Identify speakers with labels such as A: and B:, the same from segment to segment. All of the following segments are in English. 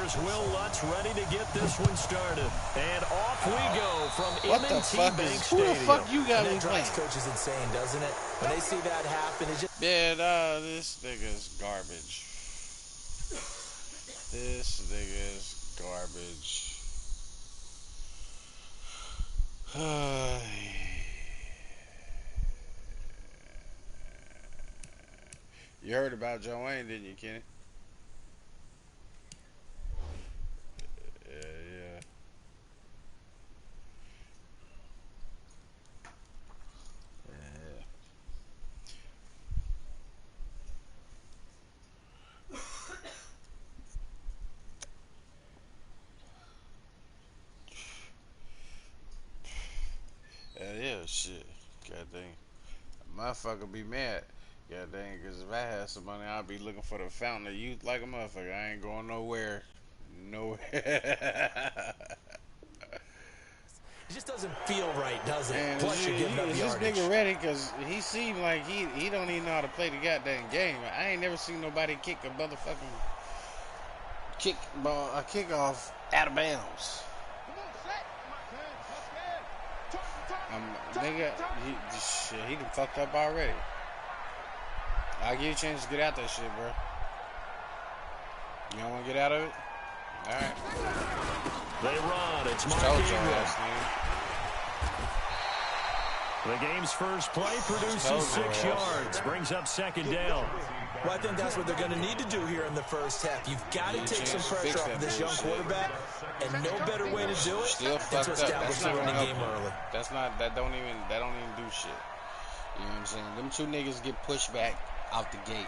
A: Here's Will Lutz ready to get this one started. And off we go from M&T Bank Stadium.
B: Who the fuck you got me playing?
C: Coach is insane, doesn't it? When they see that happen, it just...
B: Yeah, nah, this nigga's garbage. This nigga's garbage. You heard about Joanne, didn't you, Kenny? Yeah. Yeah, shit. God dang. Motherfucker be mad. God dang, because if I had some money, I'd be looking for the fountain of youth like a motherfucker. I ain't going nowhere. Nowhere.
C: It just doesn't feel right, does it?
B: Man,
C: Plus, you're giving up
B: is this
C: yardage.
B: nigga ready? Because he seemed like he don't even know how to play the goddamn game. I ain't never seen nobody kick a motherfucking kickoff out of bounds. Nigga, he done fucked up already. I'll give you a chance to get out that shit, bro. You don't want to get out of it? Alright.
A: They run. It's Madden King. The game's first play produces 6 yards. Brings up second down.
C: Well, I think that's what they're going to need to do here in the first half. You've got to take some pressure off of this young quarterback, and no better way to do it than to establish the running game early.
B: That don't even do shit. You know what I'm saying? Them two niggas get pushed back out the gate.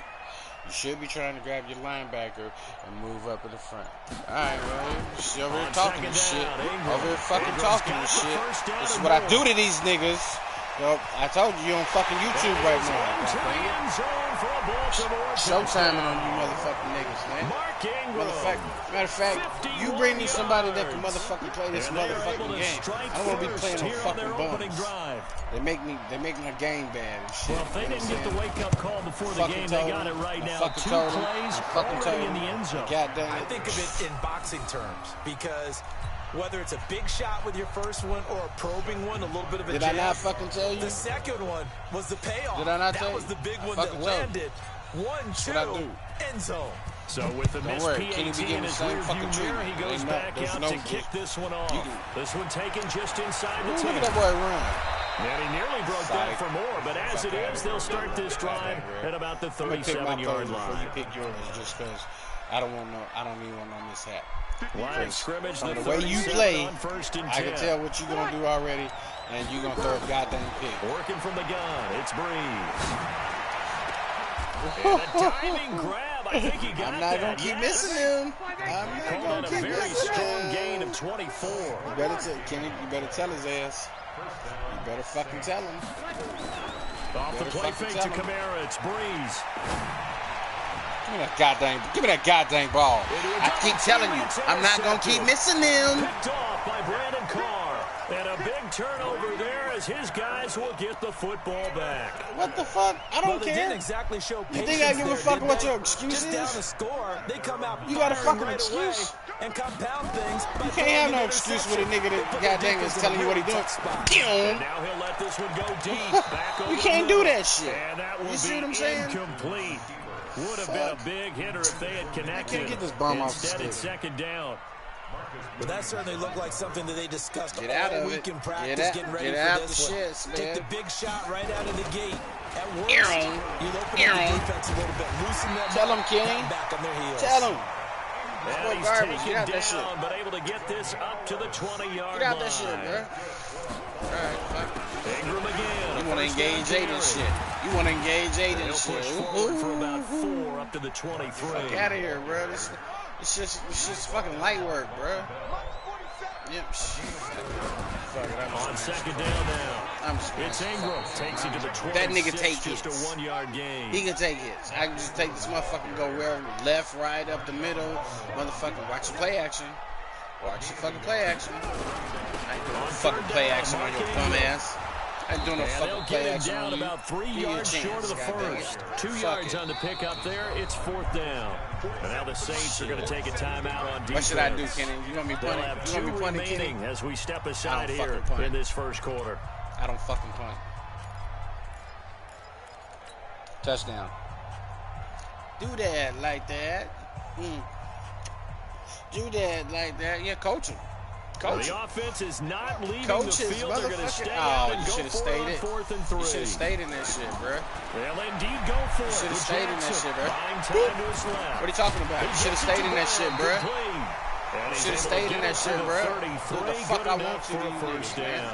B: You should be trying to grab your linebacker and move up in the front. Alright, well, you over here talking this shit. Over here fucking talking this shit. This is what I do to these niggas. Yo, I told you, you're on fucking YouTube right now. Showtime on you motherfucking niggas, man. Matter of fact, you bring me somebody that can motherfucking play this motherfucking game. I don't want to be playing no fucking bums. They make my game bad and shit.
A: Well, if they didn't get the wake-up call before the game, they got it right now. 2 plays already in the end zone.
C: I think of it in boxing terms because whether it's a big shot with your first one or a probing one, a little bit of a jab.
B: Did I not fucking tell you?
C: The second one was the payoff.
B: Did I not tell you?
C: That was the big one that landed. 1-2, end zone.
A: So with the missed PAT in his rearview mirror, he goes back out to kick this one off. This one taken just inside the 10.
B: Look at that boy run.
A: And he nearly broke that for more, but as it is, they'll start this drive at about the 37-yard line.
B: Before you pick yours, just because I don't even want no mishap.
A: Line of scrimmage,
B: the way you play, I
A: 10.
B: can tell what you're gonna do already, and you're gonna throw a goddamn pick.
A: Working from the gun, it's Breeze. And a diving grab. I think he got
B: I'm not going to keep missing him. I'm not going to keep
A: missing him. A very strong gain of 24.
B: You better Kenny, you better tell his ass. You better fucking tell him.
A: Off the play fake to Kamara. It's Breeze.
B: Give me that goddamn ball. I keep telling you, I'm not going to keep missing him.
A: Picked off by Brandon Carr. And a big turnover there as his guys will get the football back.
B: What the fuck? I don't care.
C: They didn't exactly show
B: you think I give a fuck what your excuse
C: is? Just down the score, they come out.
B: You got a fucking excuse?
C: And compound things.
B: You can't have no excuse with a nigga that goddamn is telling you what he doing.
A: And now he'll let this one go deep. Back over
B: you can't do that shit.
A: And that will
B: you see what I'm saying?
A: Incomplete. Would have been a big hitter if they had connected.
B: I can't get this bomb off the
A: Instead, it's second down.
C: But that certainly looked like something that they discussed
B: all
C: week in practice, getting ready for this one.
B: Shits,
C: take the big shot right out of the gate. At worst, you'll open up the defense a little bit, loosen them.
B: Tell him, Kenny.
C: Back on their heels.
B: Tell him.
A: And he's taken down, but able to get this up to the 20-yard line.
B: Get out that shit, bro. All right, fuck.
A: Ingram again.
B: You want to engage Aiden shit. You want to engage Aiden shit.
A: Forward for about 4 up to the 23.
B: Fuck out of here, bro. It's just fucking light work, bro. Yep. Fuck it,
A: on second down now. It's Ingram. Takes it to the 26.
B: That nigga take
A: just
B: hits.
A: a 1-yard gain.
B: He can take hits. I can just take this motherfucker, go where left, right, up the middle. Motherfucker, watch the play action. Watch the fucking play action. I ain't doing fucking play action on your bum ass. ain't doing no fucking play action
A: down about 3 yards short of the first. 2 yards on the pickup there. It's 4th down. And now the Saints are going to take a timeout on defense.
B: What should I do, Kenny? You gonna be punting? You gonna be punting, Kenny?
A: As we step aside here in this first quarter.
B: I don't fucking punt. Touchdown. Do that like that. Do that like that. Yeah, coach him. Coach
A: the offense is not leaving
B: Coaches,
A: the field. They're going to stay out and go for it on 4th and 3.
B: You should have stayed in that shit, bro.
A: They'll indeed go for it.
B: You should have stayed in that shit, bro. What are you talking about? You should have stayed in that shit, bro. You should have stayed in that shit, bro. What the fuck I want you to do, man?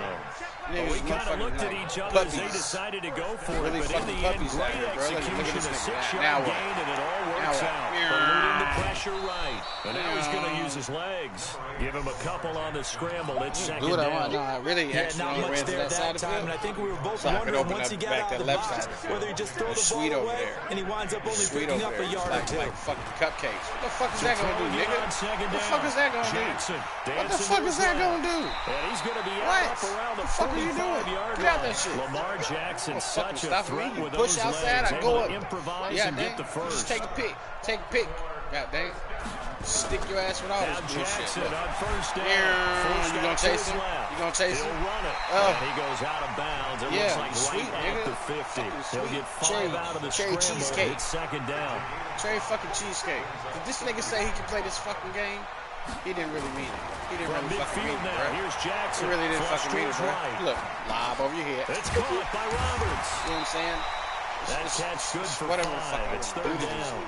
A: We kind of looked at each other as they decided to go for it, but in the end, great execution, a 6-yard gain, and it all works out. Eluding the pressure right. And now he's going to use his legs. Give him a couple on the scramble. It's 2nd down.
B: No, I really actually
C: not much there that time, and I think we were both wondering once he got out of the box whether he just throw the ball away, and he winds up only picking up a yard or two.
B: Like fucking cupcakes. What the fuck is that going to do, nigga? What the fuck is that going to do? What the fuck is that going to do?
A: And he's going to be out around the 45-yard line.
B: Get out that shit.
A: Lamar Jackson, such a threat with
B: push
A: those
B: outside,
A: legs.
B: I go up.
A: Improvise
B: yeah,
A: and get the first.
B: Just take a pick. Take a pick. God dang. Stick your ass with all this bullshit.
A: Jackson on 1st down.
B: You gonna chase him? You gonna chase him?
A: He'll run it. And he goes out of bounds. It looks like
B: sweet,
A: right at the 50. He'll get 5 out of the scramble. It's 2nd down.
B: Cherry fucking cheesecake. Did this nigga say he could play this fucking game? He didn't really mean it. He didn't really fucking mean it, bro.
A: Here's Jackson.
B: He really didn't fucking mean it, bro. Look, lob over your head.
A: It's caught by Roberts.
B: You know what I'm saying?
A: That catch good for
B: whatever
A: 5. It's 3rd down.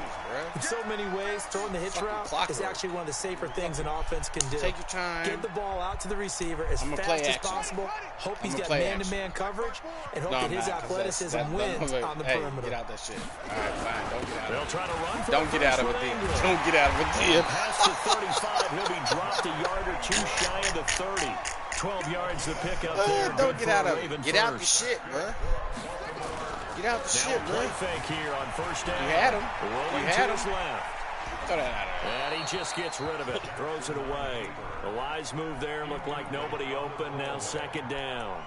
C: In so many ways, throwing the hitch route is actually one of the safer things an offense can do.
B: Take your time.
C: Get the ball out to the receiver as fast as possible. Hope he's got man-to-man coverage, and hope that his athleticism wins on the perimeter.
B: Get out that shit. All right, fine. Don't get out of it.
A: They'll try to run for
B: Don't get out of it, then. Don't get out of it, then.
A: Past the 35, he'll be dropped a yard or two shy of the 30. 12 yards to pick up there.
B: Don't get out of it. Get out the shit, bro. Get out the shit, bro.
A: Play fake here on 1st down.
B: You had him.
A: Rolling
B: you had
A: to his
B: him.
A: left.
B: Throw that out of there.
A: And he just gets rid of it. Throws it away. A wise move there. Looked like nobody open. Now 2nd down.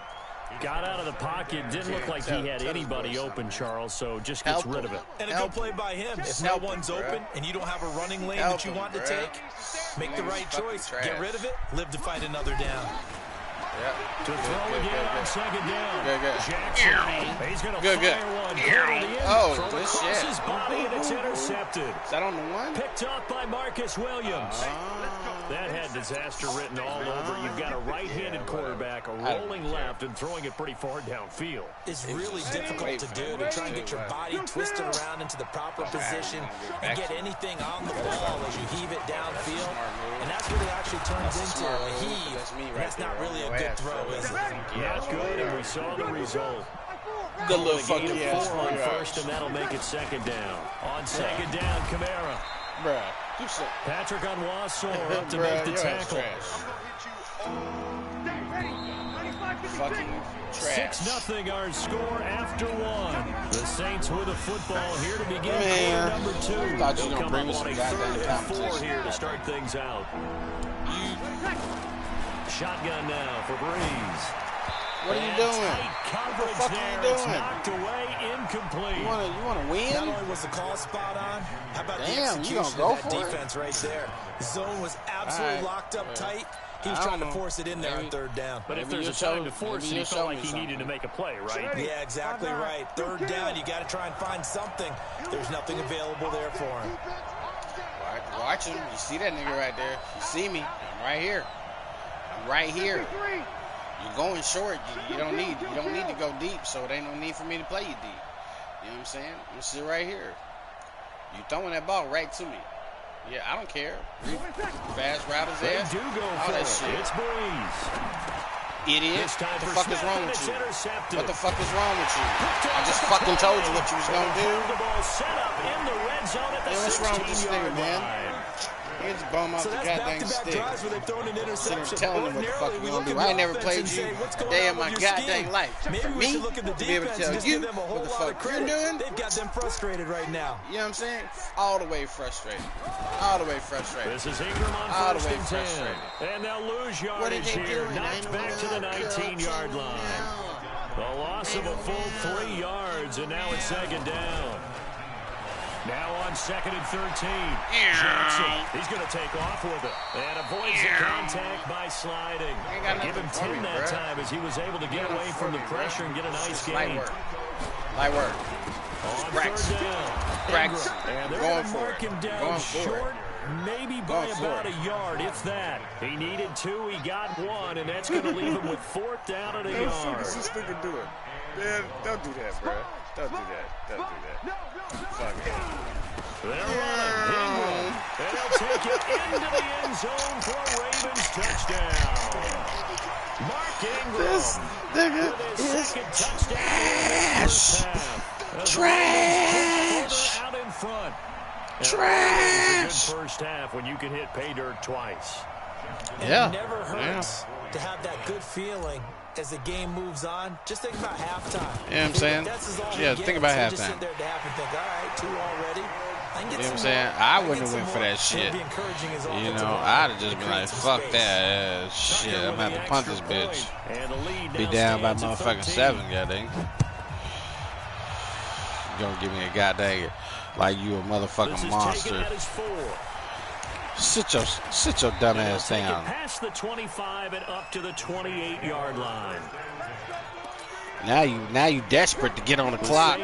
A: Got out of the pocket. Didn't look like he had anybody open, Charles, so just gets rid of it.
C: And a good play by him. If no one's open and you don't have a running lane that you want to take, make the right choice. Get rid of it. Live to fight another down.
A: To throw again on 2nd down. Jackson. He's going to fire one.
B: Good shit.
A: His body and it's intercepted.
B: Is that on the one?
A: Picked off by Marcus Williams. That had disaster written all over. You've got a right-handed quarterback, a rolling left, and throwing it pretty far downfield.
C: It's really difficult to do, to try and get your body twisted around into the proper position and get anything on the ball as you heave it downfield. And that's what it actually turns into, a heave. And that's not really a good throw, is it?
A: Not good, and we saw the result.
B: Good little fucking
A: 4 on 1st, and that'll make it 2nd down. On 2nd down, Kamara.
B: Bruh, do something.
A: Patrick Onwuasor up to make the tackle.
B: Fucking trash.
A: 6-0 our score after 1. The Saints with a football here to begin quarter number 2.
B: Thought you
A: They'll come
B: bring
A: up
B: us
A: on a
B: some
A: 3rd and 4
B: competition.
A: here to start things out. Shotgun now for Breeze.
B: What are you doing?
A: Tight coverage
B: what the fuck
A: there.
B: are you doing?
A: It's knocked away, incomplete.
B: You wanna win?
C: Not only was the call spot on, how about the
B: Damn, you
C: execution
B: gonna go
C: of that
B: for
C: defense right there? The zone was absolutely locked up tight. He was trying to force it in there on 3rd down.
A: But if there's a time to force it, he felt like he needed to make a play, right?
C: Yeah, exactly right. 3rd down, you got to try and find something. There's nothing available there for him.
B: Watch him. You see that nigga right there? You see me? I'm right here. I'm right here. You're going short. You don't need to go deep, so it ain't no need for me to play you deep. You know what I'm saying? I'm gonna sit right here. You throwing that ball right to me. Yeah, I don't care. Fast routers there.
A: They do go
B: all
A: for
B: that
A: it.
B: shit.
A: It's Breeze.
B: Idiot.
A: What
B: the fuck is wrong with you? What the fuck is wrong with you? I just fucking told you what you was gonna do.
A: The ball set up in the red zone at the
B: what's wrong with this nigga,
A: 16-yard
B: man?
A: line.
B: Here's the bum off the goddamn stick.
C: Drives where they've thrown an interception.
B: Sitting telling him what the fuck you gonna do. I ain't never played you a day in my goddamn life.
C: Maybe we should look at the
B: to be able to tell you what the fuck you're doing.
C: They've got them frustrated right now.
B: You know what I'm saying? All the way frustrated. All the way frustrated.
A: This is Ingram on
B: all the
A: 1st
B: way
A: and 10.
B: frustrated.
A: And they'll lose yardage here. Knocked back to the 19-yard line. A loss of a full 3 yards, and now it's second down. Now on 2nd and 13. Jackson, he's going to take off with it. And avoids the contact by sliding. Give him 10 that time as he was able to get away from the pressure and get a nice gain.
B: Light work.
A: On 3rd down.
B: Practice.
A: And they're going to mark him down short, maybe by about a yard, if that. He needed 2, he got 1, and that's going to leave him with 4th down and a yard.
B: What the fuck is this nigga doing? Man, don't do that, bro. Don't do that. Don't do that. Fuck it.
A: They're running. Ingram. And they'll take it into the end zone for a Ravens touchdown. Mark Ingram.
B: This nigga is trash. Trash.
A: Out in front.
B: Trash.
A: It's a good first half when you can hit pay dirt twice.
C: Yeah. It never hurts to have that good feeling as the game moves on. Just think about halftime.
B: You know what I'm saying? Yeah, think about halftime.
C: Just sit there at the half and think, all right, 2 already.
B: You know what I'm saying? I wouldn't have went for that shit. You know, I'd have just been like, fuck that. Shit, I'm going to have to punt this bitch. Be down by motherfucking 7, goddamn. You're going to give me a goddamn, like you a motherfucking monster. Sit your dumb ass down.
A: Past the 25 and up to the 28-yard line.
B: Now you desperate to get on the clock.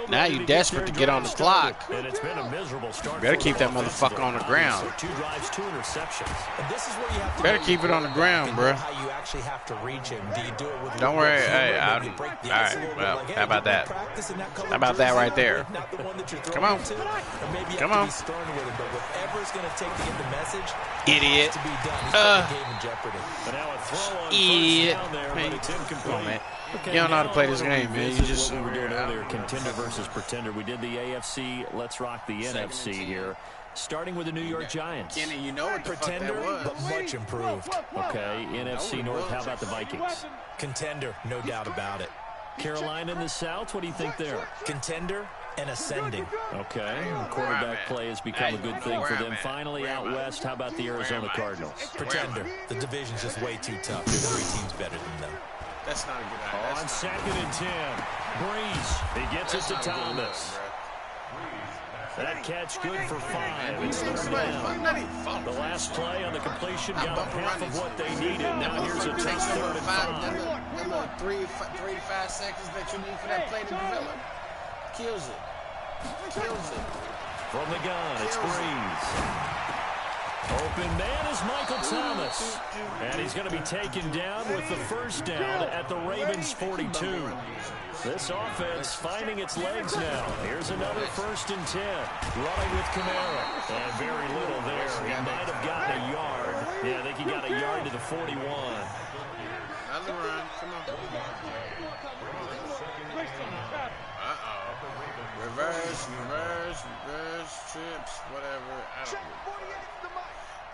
B: Now you desperate to get on the clock.
A: And it's been a miserable start.
B: Better keep that motherfucker on the ground.
A: 2 drives, 2 interceptions.
C: And this is where you have to
B: better keep it on the ground, bro.
C: How you actually have to reach him. Do you do it with
B: Don't worry. Hey, all right. Well, how about that? How about that right there? Come on. Come on. Idiot. Idiot. Come on, man. You don't know how to play this game, man. You just
A: we were doing earlier, contender versus pretender. We did the AFC. Let's rock the NFC here. Starting with the New York Giants.
B: Kenny, you know what the
C: pretender,
B: fuck that was.
C: but much improved.
A: Okay, NFC North. How about the Vikings?
C: Contender, no doubt about it.
A: Carolina in the South. What do you think there?
C: Contender and ascending.
A: Okay, quarterback play has become a good thing for them. Finally, out west, how about the Arizona Cardinals?
C: Pretender. The division's just way too tough. There's 3 teams better than them.
B: That's not a good idea.
A: On 2nd and 10, Breeze. He gets it to Thomas. That catch good for 5. It's 3rd down. The last play on the completion got them half of what they needed. Now here's a tough 3rd and 5.
B: 3 to 5 seconds that you need for that play to develop. Kills it. Kills it.
A: From the gun, it's Breeze. Open man is Michael Thomas. And he's going to be taken down with the 1st down at the Ravens 42. This offense finding its legs now. Here's another 1st and 10. Running with Kamara. And very little there. He might have gotten a yard. Yeah, I think he got a yard to the 41.
B: Another run. Come on. Reverse, trips, whatever. I don't know.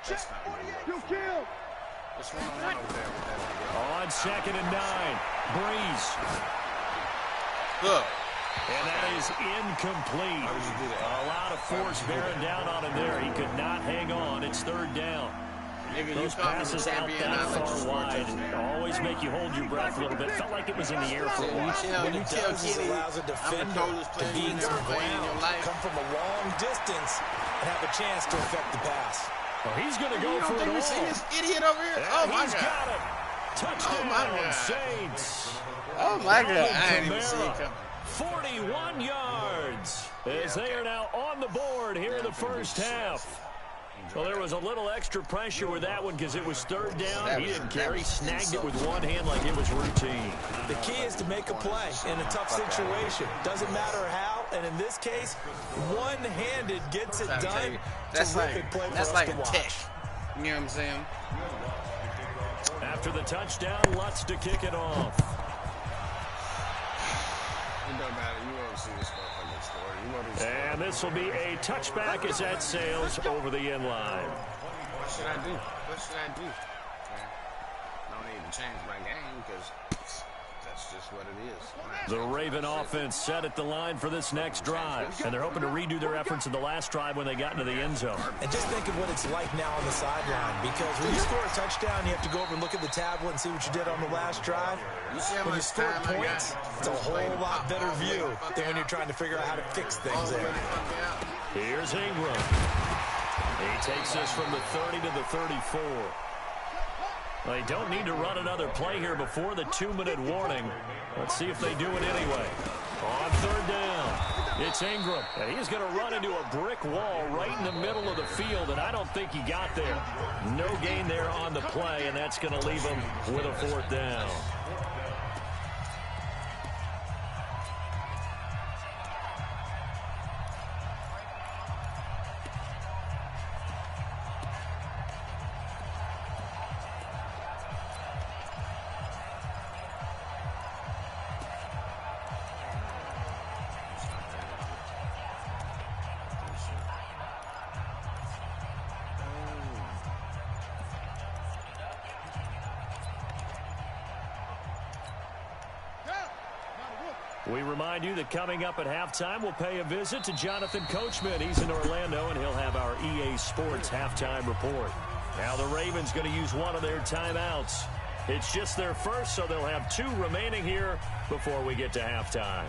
B: That's not good. What's going on over there with that nigga?
A: On 2nd and 9, Breeze.
B: Look.
A: And that is incomplete.
B: How did you do that?
A: A lot of force bearing down on him there. He could not hang on. It's 3rd down.
B: Nigga,
A: those passes out that far wide always make you hold your breath a little bit. Felt like it was in the air for a while.
C: What it does is allows a defender to gain some ground, come from a long distance, and have a chance to affect the pass.
A: Well, he's going to go for it all.
B: See this idiot over here?
A: Yeah,
B: oh, my
A: God. Got it. Touchdown, Saints.
B: Oh, my God. I didn't even see it coming.
A: 41 yards as they are now on the board here in the 1st half. Well, there was a little extra pressure with that one because it was 3rd down. He didn't care. He snagged it with one hand like it was routine.
C: The key is to make a play in a tough situation. Doesn't matter how, and in this case, one-handed gets it done.
B: That's like
C: a
B: tick. You know what I'm saying?
A: After the touchdown, Lutz to kick it off.
B: It don't matter. You won't see this motherfucking story.
A: And this will be a touchback as that sails over the end line.
B: What should I do? What should I do? No need to change my game because that That's just what it is.
A: The Raven offense set at the line for this next drive, and they're hoping to redo their efforts in the last drive when they got into the end zone.
C: And just think of what it's like now on the sideline, because when you score a touchdown, you have to go over and look at the tablet and see what you did on the last drive. When you score points, it's a whole lot better view than when you're trying to figure out how to fix things there.
A: Here's Ingram. He takes this from the 30 to the 34. They don't need to run another play here before the 2-minute warning. Let's see if they do it anyway. On third down, it's Ingram. And he's going to run into a brick wall right in the middle of the field, and I don't think he got there. No gain there on the play, and that's going to leave him with a fourth down. We remind you that coming up at halftime, we'll pay a visit to Jonathan Coachman. He's in Orlando, and he'll have our EA Sports halftime report. Now the Ravens going to use one of their timeouts. It's just their first, so they'll have 2 remaining here before we get to halftime.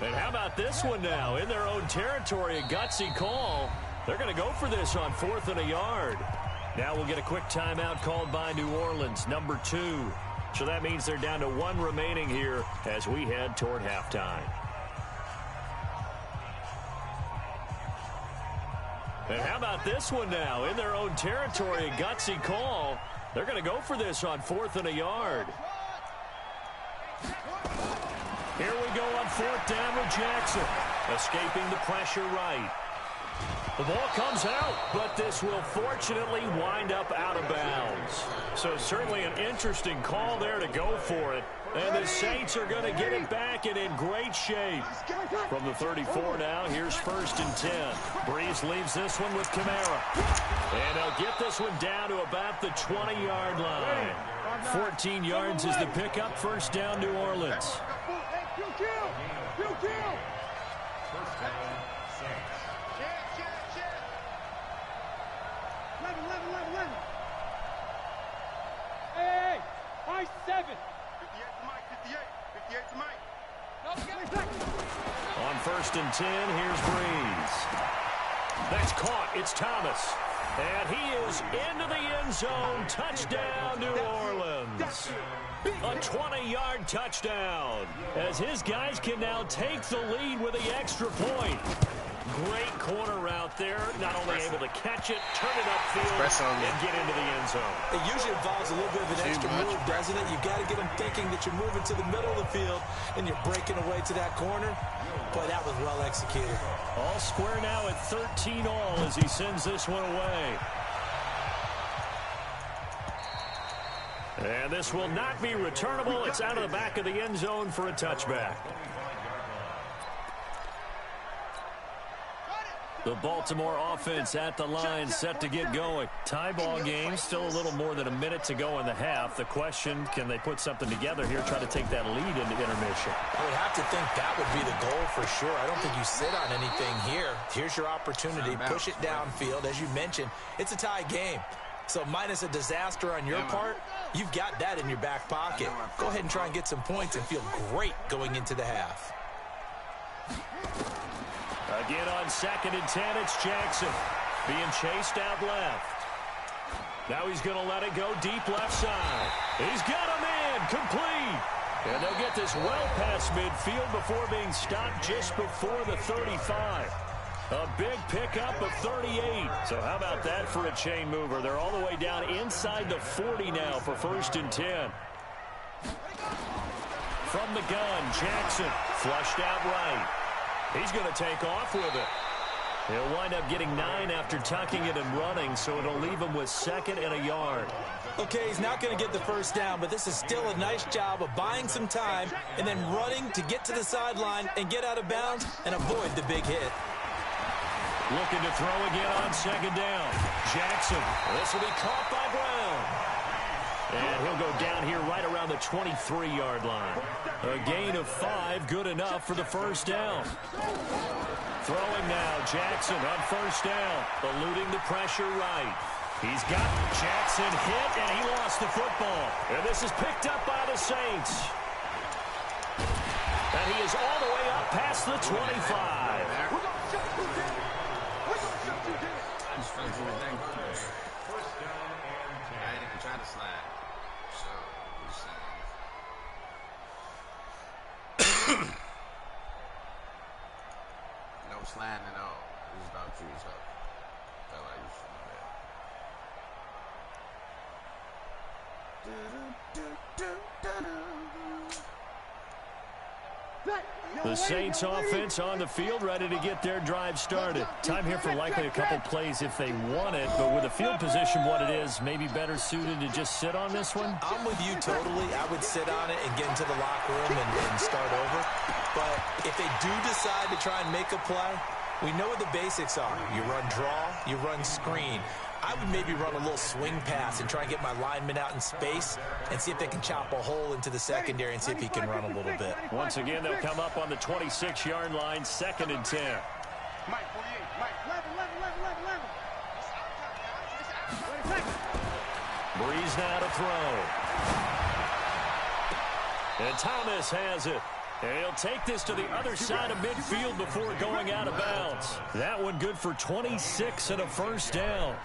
A: And how about this one now? In their own territory, a gutsy call. They're going to go for this on 4th and a yard. Now we'll get a quick timeout called by New Orleans, number 2. So that means they're down to 1 remaining here as we head toward halftime. And how about this one now? In their own territory, a gutsy call. They're going to go for this on 4th and a yard. Here we go on 4th down with Jackson. Escaping the pressure right. The ball comes out, but this will fortunately wind up out of bounds. So certainly an interesting call there to go for it. And the Saints are going to get it back and in great shape. From the 34 now, here's 1st and 10. Breeze leaves this one with Kamara. And they'll get this one down to about the 20-yard line. 14 yards is the pickup. 1st down, New Orleans.
D: Hey, 7. 58 to Mike, 58 to Mike.
A: On 1st and 10, here's Breeze. That's caught. It's Thomas. And he is into the end zone. Touchdown, New Orleans. A 20-yard touchdown. As his guys can now take the lead with the extra point. Great corner route there. Not only able to catch it, turn it upfield, and get into the end zone.
C: It usually involves a little bit of an extra move, doesn't it? You've got to get them thinking that you're moving to the middle of the field and you're breaking away to that corner. Boy, that was well executed.
A: All square now at 13 all as he sends this one away. And this will not be returnable. It's out of the back of the end zone for a touchback. The Baltimore offense at the line, set to get going. Tie ball game, still a little more than a minute to go in the half. The question, can they put something together here, try to take that lead into intermission?
C: I would have to think that would be the goal for sure. I don't think you sit on anything here. Here's your opportunity. Push it downfield. As you mentioned, it's a tie game. So minus a disaster on your part, you've got that in your back pocket. Go ahead and try and get some points and feel great going into the half.
A: Again on 2nd and 10, it's Jackson being chased out left. Now he's going to let it go deep left side. He's got a man complete. And they'll get this well past midfield before being stopped just before the 35. A big pickup of 38. So how about that for a chain mover? They're all the way down inside the 40 now for 1st and 10. From the gun, Jackson flushed out right. He's going to take off with it. He'll wind up getting 9 after tucking it and running, so it'll leave him with 2nd and a yard.
C: Okay, he's not going to get the first down, but this is still a nice job of buying some time and then running to get to the sideline and get out of bounds and avoid the big hit.
A: Looking to throw again on 2nd down. Jackson. This will be caught by Brown. And he'll go down here right around the 23-yard line. A gain of 5, good enough for the first down. Throwing now, Jackson on first down, eluding the pressure right. He's got Jackson hit, and he lost the football. And this is picked up by the Saints. And he is all the way up past the 25.
D: We're going to shut you down. We're going to shut you down.
B: I just felt he was that good. I didn't even try to slide. So, we're saying. No sliding at all. It was about you, so. Felt like you should
A: The Saints offense on the field, ready to get their drive started. Time here for likely a couple plays if they want it, but with the field position what it is, maybe better suited to just sit on this one?
C: I'm with you totally. I would sit on it and get into the locker room and start over. But if they do decide to try and make a play, we know what the basics are. You run draw, you run screen. I would maybe run a little swing pass and try and get my lineman out in space and see if they can chop a hole into the secondary and see if he can run a little bit.
A: Once again, they'll come up on the 26-yard line, 2nd and 10.
D: Mike, 48. Mike, 11.
A: Breeze now to throw. And Thomas has it. And he'll take this to the other side of midfield before going out of bounds. That one good for 26 and a first down.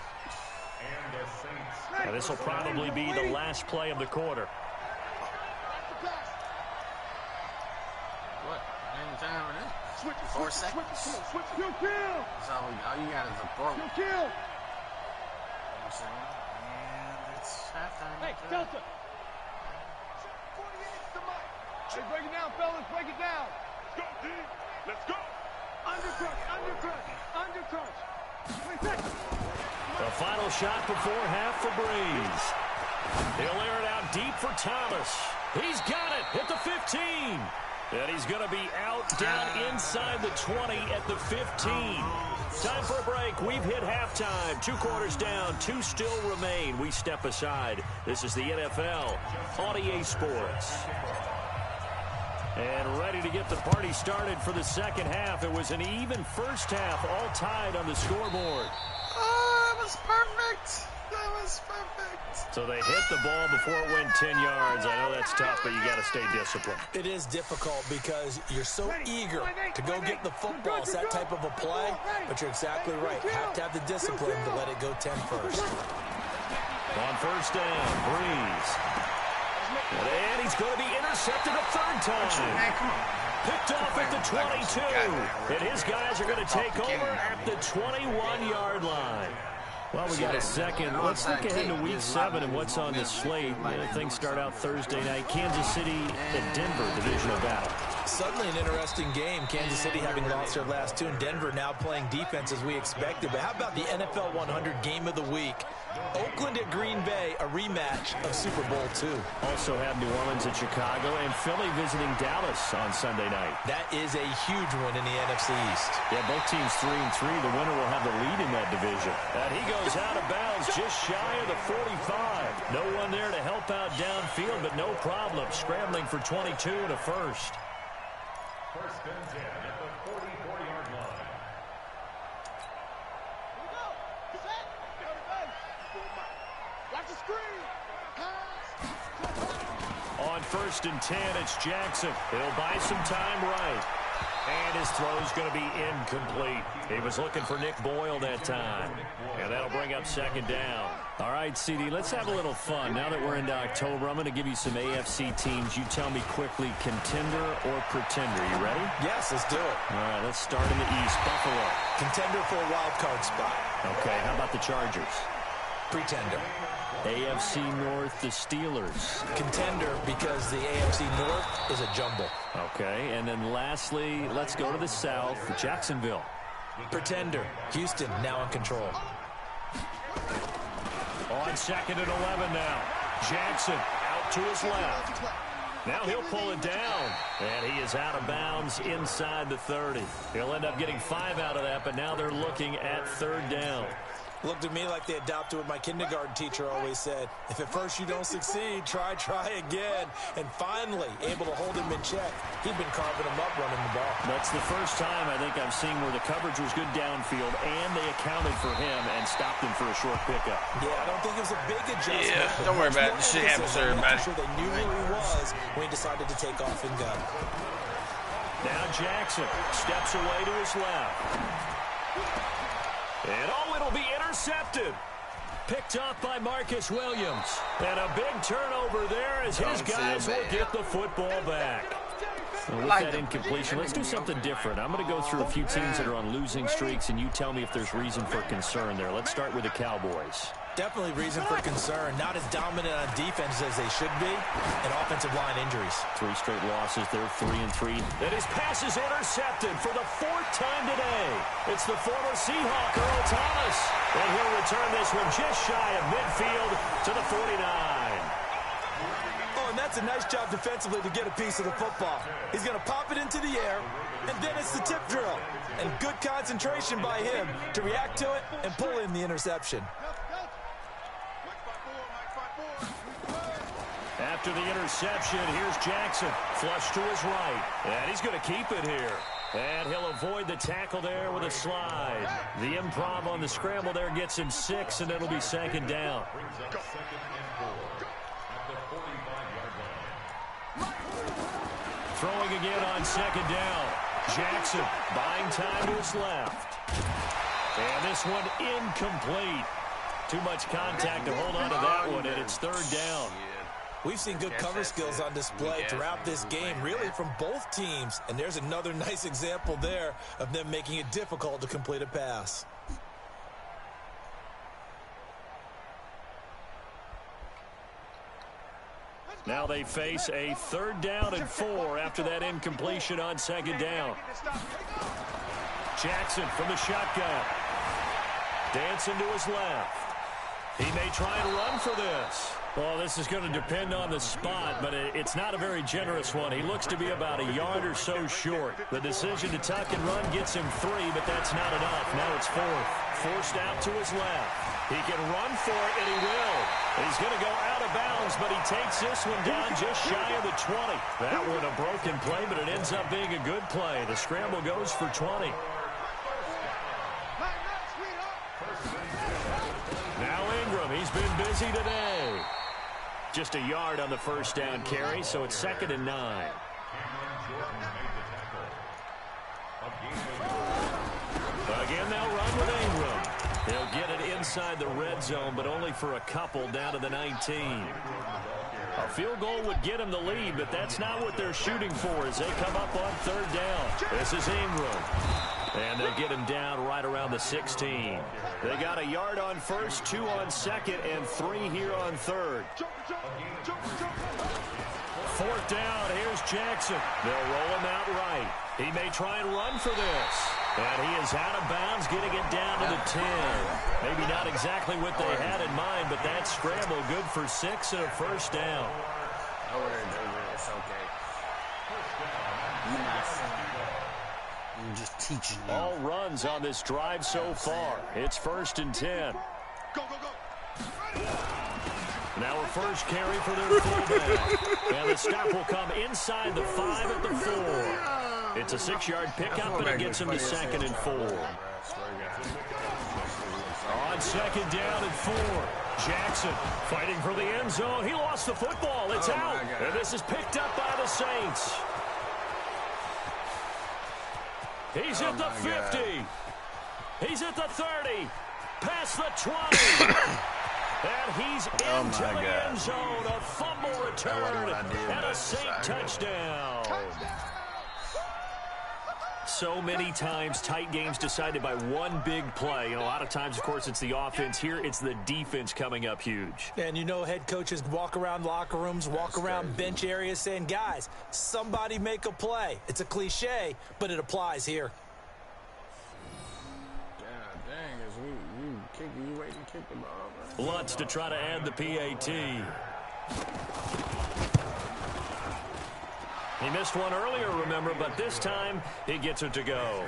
A: And this will probably be the last play of the quarter.
B: What? Any time with it? 4 seconds.
D: Switch. Kill.
B: So all you got is a throw.
D: Kill.
B: You know what I'm saying? And it's halftime.
D: Hey, Delta. 48 to Mike. Hey, break it down, fellas. Break it down. Let's go, D. Let's go. Undercrunch. 20 seconds.
A: The final shot before half for Breeze. He'll air it out deep for Thomas. He's got it at the 15. And he's going to be out down inside the 20 at the 15. Time for a break. We've hit halftime. 2 quarters down. 2 still remain. We step aside. This is the NFL on EA Sports. And ready to get the party started for the second half. It was an even first half, all tied on the scoreboard.
B: Oh, that was perfect.
A: So they hit the ball before it went 10 yards. I know that's tough, but you got to stay disciplined.
C: It is difficult because you're so eager to go get the football. It's that type of a play, but you're exactly right. You have to have the discipline to let it go 10 first.
A: On first down, Breeze. And he's going to be intercepted a third time. Picked off at the 22. And his guys are going to take over at the 21-yard line. Well, we got a second. Let's look ahead to Week 7 and what's on the slate. Things start out Thursday night. Kansas City and Denver, divisional battle.
C: Suddenly an interesting game. Kansas City having lost their last 2, and Denver now playing defense as we expected. But how about the NFL 100 game of the week? Oakland at Green Bay, a rematch of Super Bowl II.
A: Also have New Orleans at Chicago and Philly visiting Dallas on Sunday night.
C: That is a huge win in the NFC East.
A: Yeah, both teams 3-3. The winner will have the lead in that division. And he goes out of bounds just shy of the 45. No one there to help out downfield, but no problem. Scrambling for 22 and a first.
E: First and 10 at the 44-yard line.
D: Watch the screen.
A: On first and 10, it's Jackson. He'll buy some time right. And his throw's going to be incomplete. He was looking for Nick Boyle that time. And that'll bring up second down. All right, CD, let's have a little fun. Now that we're into October, I'm going to give you some AFC teams. You tell me quickly, contender or pretender. You ready?
C: Yes, let's do it.
A: All right, let's start in the East. Buffalo.
C: Contender for a wild card spot.
A: Okay, how about the Chargers?
C: Pretender.
A: AFC North, the Steelers.
C: Contender because the AFC North is a jumble.
A: Okay, and then lastly, let's go to the South, Jacksonville.
C: Pretender. Houston now in control.
A: On second and 11 now. Jackson out to his left. Now he'll pull it down. And he is out of bounds inside the 30. He'll end up getting 5 out of that, but now they're looking at third down.
C: Looked at me like they adopted what my kindergarten teacher always said. If at first you don't succeed, try again. And finally, able to hold him in check. He'd been carving him up running the ball.
A: That's the first time I think I've seen where the coverage was good downfield and they accounted for him and stopped him for a short pickup.
C: Yeah, I don't think it was a big adjustment.
B: Yeah, don't worry about it. This shit happens to everybody.
C: Sure they knew where he was when he decided to take off and go.
A: Now Jackson steps away to his left. And it'll be intercepted. Picked off by Marcus Williams. And a big turnover there as his guys will get the football back. Well, with that incompletion, let's do something different. I'm going to go through a few teams that are on losing streaks, and you tell me if there's reason for concern there. Let's start with the Cowboys.
C: Definitely reason for concern. Not as dominant on defense as they should be, and offensive line injuries. 3 straight losses. They're 3-3.
A: And his pass is intercepted for the 4th time today. It's the former Seahawk, Earl Thomas. And he'll return this one just shy of midfield to the 49.
C: Oh, and that's a nice job defensively to get a piece of the football. He's going to pop it into the air, and then it's the tip drill. And good concentration by him to react to it and pull in the interception.
A: After the interception, here's Jackson. Flush to his right. And he's going to keep it here. And he'll avoid the tackle there with a slide. The improv on the scramble there gets him 6, and it'll be 2nd down. Throwing again on 2nd down. Jackson buying time to his left. And this one incomplete. Too much contact to hold on to that one, and it's 3rd down.
C: We've seen good cover skills on display throughout this game, really from both teams. And there's another nice example there of them making it difficult to complete a pass.
A: Now they face a 3rd down and 4 after that incompletion on 2nd down. Jackson from the shotgun. Dancing to his left. He may try and run for this. Well, this is going to depend on the spot, but it's not a very generous one. He looks to be about a yard or so short. The decision to tuck and run gets him 3, but that's not enough. Now it's 4th. Forced out to his left. He can run for it, and he will. He's going to go out of bounds, but he takes this one down just shy of the 20. That one a broken play, but it ends up being a good play. The scramble goes for 20. Now Ingram, he's been busy today. Just a yard on the 1st down carry, so it's 2nd and 9. Again, they'll run with Ingram. He'll get it inside the red zone, but only for a couple down to the 19. A field goal would get him the lead, but that's not what they're shooting for as they come up on 3rd down. This is Ingram. And they'll get him down right around the 16. They got a yard on 1st, 2 on 2nd, and 3 here on 3rd. 4th down, here's Jackson. They'll roll him out right. He may try and run for this. And he is out of bounds, getting it down to the 10. Maybe not exactly what they had in mind, but that scramble good for 6 and a 1st down.
B: It's okay. You're not I'm just teaching you.
A: All runs on this drive so far. It's 1st and 10.
D: Go, go, go.
A: Now a first carry for their fullback. And the stop will come inside the 5 at the 4. It's a 6-yard pickup, and it gets him to 2nd and 4. On 2nd down and 4. Jackson fighting for the end zone. He lost the football. It's out. And this is picked up by the Saints. He's at the 50. He's at the 30. Past the 20. And he's into the end zone. A fumble return and a Saint touchdown. So many times tight games decided by one big play. And a lot of times, of course, it's the offense. Here, it's the defense coming up huge.
C: And you know head coaches walk around locker rooms, walk around bench areas saying, guys, somebody make a play. It's a cliche, but it applies here.
B: You waiting to kick the ball, man.
A: Lutz to try to add the PAT. He missed one earlier, remember, but this time he gets it to go.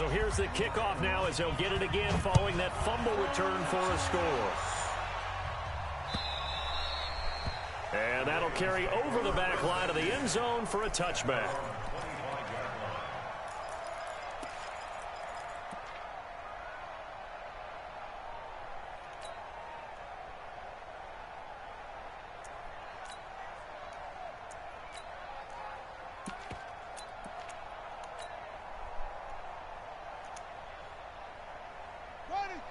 A: So here's the kickoff now as they'll get it again following that fumble return for a score. And that'll carry over the back line of the end zone for a touchback.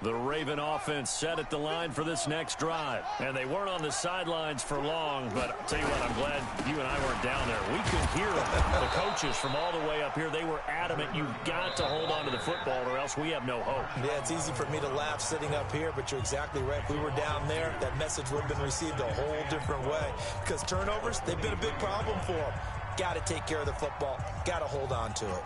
A: The Raven offense set at the line for this next drive. And they weren't on the sidelines for long, but I'll tell you what, I'm glad you and I weren't down there. We could hear the coaches from all the way up here. They were adamant, you've got to hold on to the football or else we have no hope.
C: Yeah, it's easy for me to laugh sitting up here, but you're exactly right. If we were down there, that message would have been received a whole different way. Because turnovers, they've been a big problem for them. Got to take care of the football. Got to hold on to it.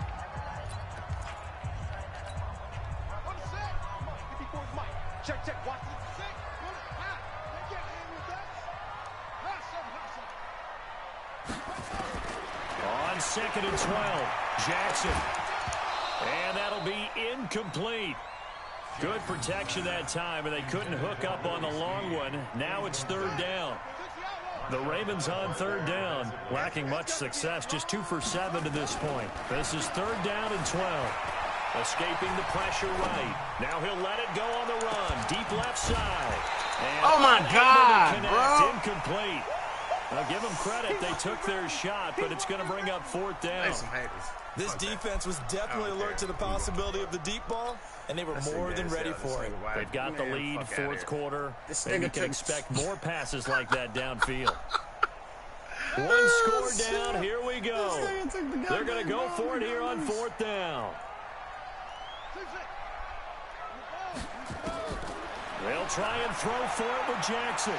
D: Check, watch it.
A: On 2nd and 12, Jackson. And that'll be incomplete. Good protection that time, and they couldn't hook up on the long one. Now it's 3rd down. The Ravens on 3rd down, lacking much success, just 2 for 7 to this point. This is 3rd down and 12. Escaping the pressure right. Now he'll let it go on the run. Deep left side. And
B: oh, my God, bro.
A: Incomplete. Now, give them credit. They took their shot, but it's going to bring up 4th down.
C: This defense was definitely alert to the possibility of the deep ball, and they were more than ready for it.
A: They've got the lead, 4th quarter, and you can expect more passes like that downfield. One score down. Here we go. They're going to go for it here on 4th down. They'll try and throw for it with Jackson.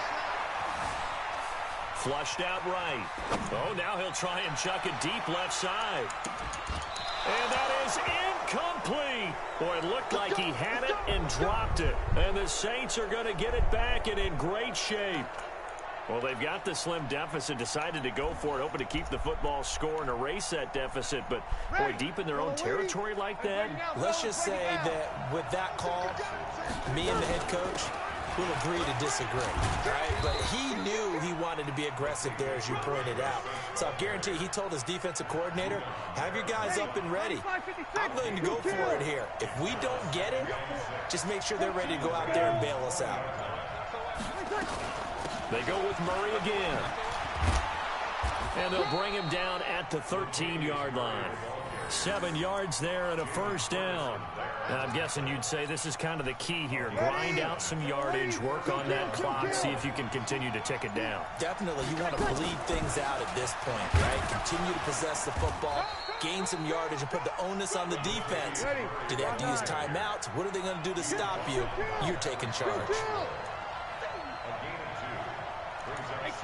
A: Flushed out right. Oh, now he'll try and chuck it deep left side. And that is incomplete. Boy, it looked like he had it and dropped it. And the Saints are going to get it back and in great shape. Well, they've got the slim deficit, decided to go for it, hoping to keep the football score and erase that deficit. But, boy, deep in their own territory like that.
C: Let's just say that with that call, me and the head coach will agree to disagree, right? But he knew he wanted to be aggressive there, as you pointed out. So I guarantee he told his defensive coordinator, have your guys up and ready. I'm willing to go for it here. If we don't get it, just make sure they're ready to go out there and bail us out.
A: They go with Murray again. And they'll bring him down at the 13-yard line. 7 yards there and a 1st down. Now, I'm guessing you'd say this is kind of the key here. Grind out some yardage, work on that clock, see if you can continue to tick it down.
C: Definitely, you want to bleed things out at this point, right? Continue to possess the football, gain some yardage, and put the onus on the defense. Do they have to use timeouts? What are they going to do to stop you? You're taking charge.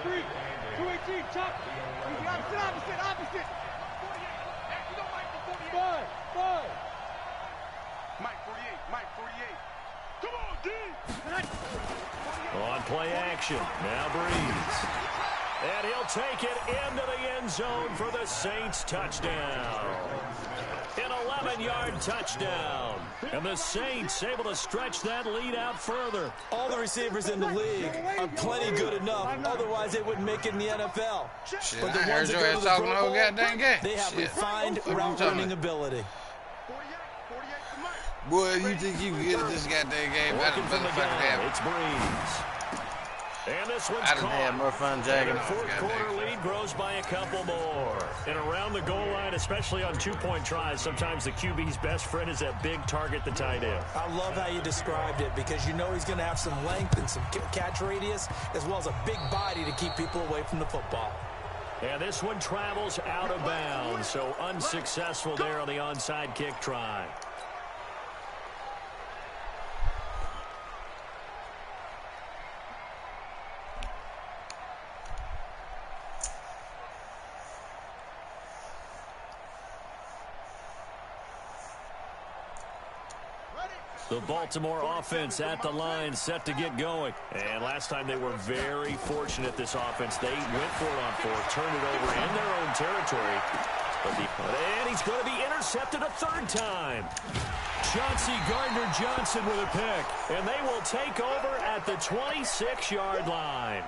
D: 218, chop. Opposite. Five. Mike 48. Come on, D.
A: On play action. Now Breeze. And he'll take it into the end zone for the Saints touchdown. An 11-yard touchdown. And the Saints able to stretch that lead out further.
C: All the receivers in the league are plenty good enough. Otherwise, they wouldn't make it in the NFL.
B: Shit,
C: but the
B: I
C: ones
B: heard
C: that
B: your
C: go
B: ass
C: to the
B: talking
C: Pro
B: the whole
C: Bowl,
B: goddamn game.
C: they have refined route-running ability.
B: Boy, you think you can get at this goddamn game?
A: Working from the gun, it's Breeze. And this one's
B: I done had more fun jacking off.
A: 4th quarter lead grows by a couple more. And around the goal line, especially on 2-point tries, sometimes the QB's best friend is that big target, the tight end.
C: I love how you described it because you know he's going to have some length and some catch radius as well as a big body to keep people away from the football.
A: And this one travels out of bounds, so unsuccessful there on the onside kick try. The Baltimore offense at the line, set to get going. And last time they were very fortunate, this offense. They went for it on 4th, turned it over in their own territory. And he's going to be intercepted a third time. Chauncey Gardner-Johnson with a pick. And they will take over at the 26-yard line.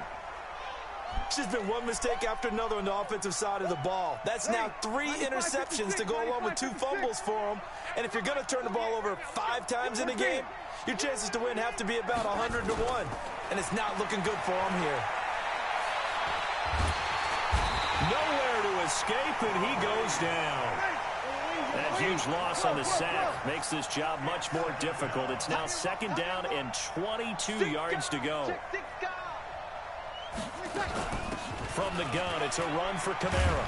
C: It's just been one mistake after another on the offensive side of the ball. That's now 3 interceptions to go along with 2 fumbles for him. And if you're going to turn the ball over 5 times in a game, your chances to win have to be about 100 to 1. And it's not looking good for him here.
A: Nowhere to escape, and he goes down. That huge loss on the sack makes this job much more difficult. It's now 2nd down and 22 yards to go. From the gun, it's a run for Kamara.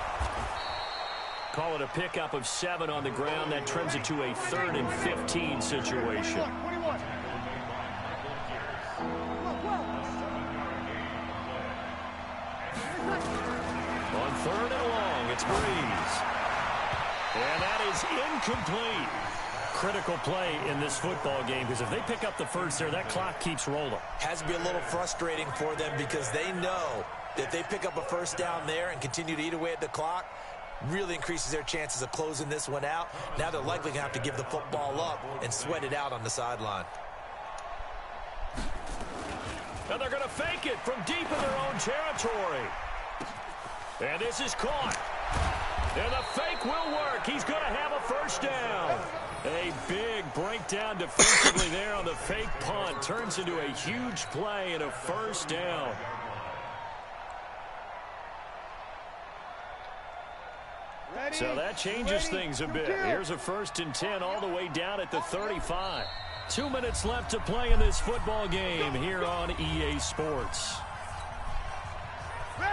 A: Call it a pickup of 7 on the ground. That trims it to a 3rd and 15 situation. On 3rd and long, it's Breeze. And that is incomplete. Critical play in this football game, because if they pick up the first there, that clock keeps rolling.
C: Has to be a little frustrating for them because they know that if they pick up a first down there and continue to eat away at the clock, really increases their chances of closing this one out. Now they're likely going to have to give the football up and sweat it out on the sideline.
A: And they're going to fake it from deep in their own territory. And this is caught. And the fake will work. He's going to have a first down. A big breakdown defensively there on the fake punt. Turns into a huge play and a first down. So that changes things a bit. Here's a 1st and 10 all the way down at the 35. 2 minutes left to play in this football game here on EA Sports.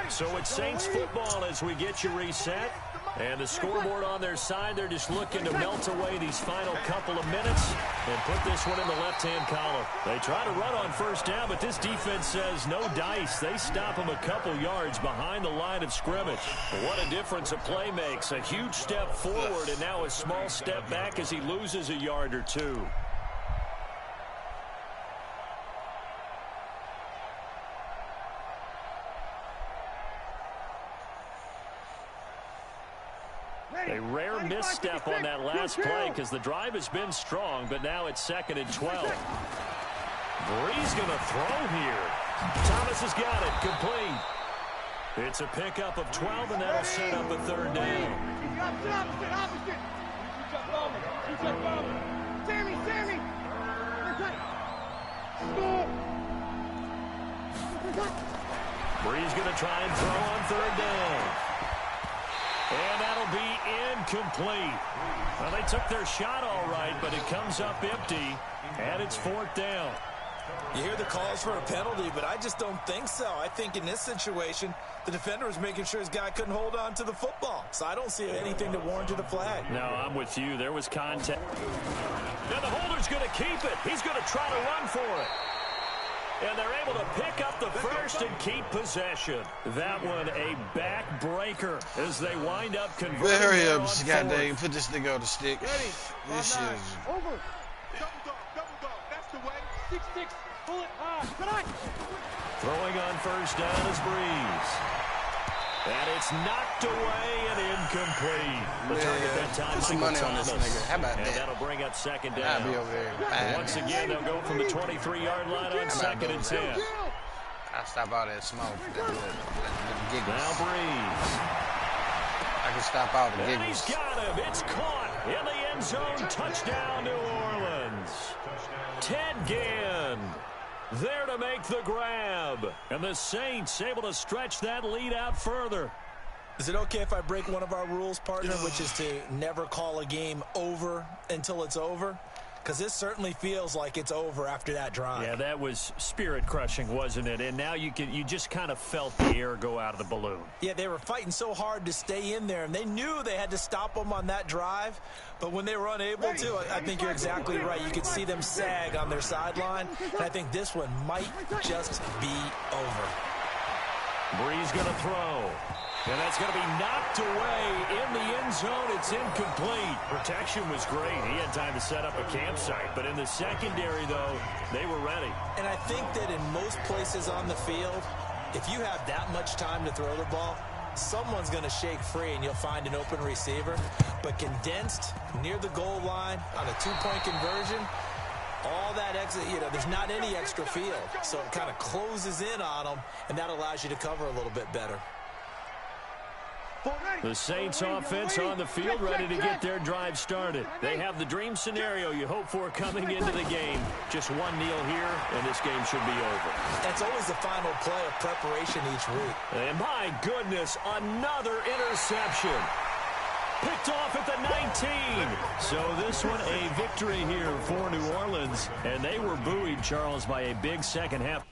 A: So it's Saints football as we get you reset. And the scoreboard on their side, they're just looking to melt away these final couple of minutes and put this one in the left-hand column. They try to run on first down, but this defense says no dice. They stop them a couple yards behind the line of scrimmage. What a difference a play makes. A huge step forward and now a small step back as he loses a yard or 2. A rare misstep on that last play because the drive has been strong, but now it's 2nd and 12. Breeze going to throw here. Thomas has got it. Complete. It's a pickup of 12, and that'll set up a 3rd down.
D: Sammy!
A: Breeze going to try and throw on 3rd down. And that'll be incomplete. Well, they took their shot all right, but it comes up empty, and it's 4th down.
C: You hear the calls for a penalty, but I just don't think so. I think in this situation, the defender was making sure his guy couldn't hold on to the football. So I don't see anything that warranted a flag.
A: No, I'm with you. There was contact. Now the holder's going to keep it. He's going to try to run for it. And they're able to pick up the first and keep possession. That one a backbreaker as they wind up converting.
B: Well, hurry up, goddamn. Put this nigga on the stick. This shit is...
D: Over. Double dog. That's the way. 6-6. Pull it high.
A: Throwing on first down is Breeze. And it's knocked away and incomplete. The target that time,
B: put some money on this nigga. How about that?
A: And that'll bring up 2nd down.
B: I'll be over there.
A: Once again, they'll go from the 23-yard line on 2nd and 10.
B: I'll stop all that smoke.
A: Now Breeze.
B: I can stop all the giggles.
A: And he's got him. It's caught in the end zone. Touchdown, New Orleans. Ted Ginn there to make the grab. And the Saints able to stretch that lead out further.
C: Is it okay if I break one of our rules, partner, which is to never call a game over until it's over? Because this certainly feels like it's over after that drive.
A: Yeah, that was spirit-crushing, wasn't it? And now you just kind of felt the air go out of the balloon.
C: Yeah, they were fighting so hard to stay in there, and they knew they had to stop them on that drive. But when they were unable to, I think you're exactly right. You could see them sag on their sideline, and I think this one might just be over.
A: Breeze going to throw. And that's going to be knocked away in the end zone. It's incomplete. Protection was great. He had time to set up a campsite. But in the secondary, though, they were ready.
C: And I think that in most places on the field, if you have that much time to throw the ball, someone's going to shake free and you'll find an open receiver. But condensed near the goal line on a two-point conversion, all that exit, there's not any extra field. So it kind of closes in on them, and that allows you to cover a little bit better.
A: The Saints offense on the field, ready to get their drive started. They have the dream scenario you hope for coming into the game. Just one kneel here, and this game should be over.
C: That's always the final play of preparation each week.
A: And my goodness, another interception. Picked off at the 19. So this one a victory here for New Orleans. And they were buoyed, Charles, by a big second half.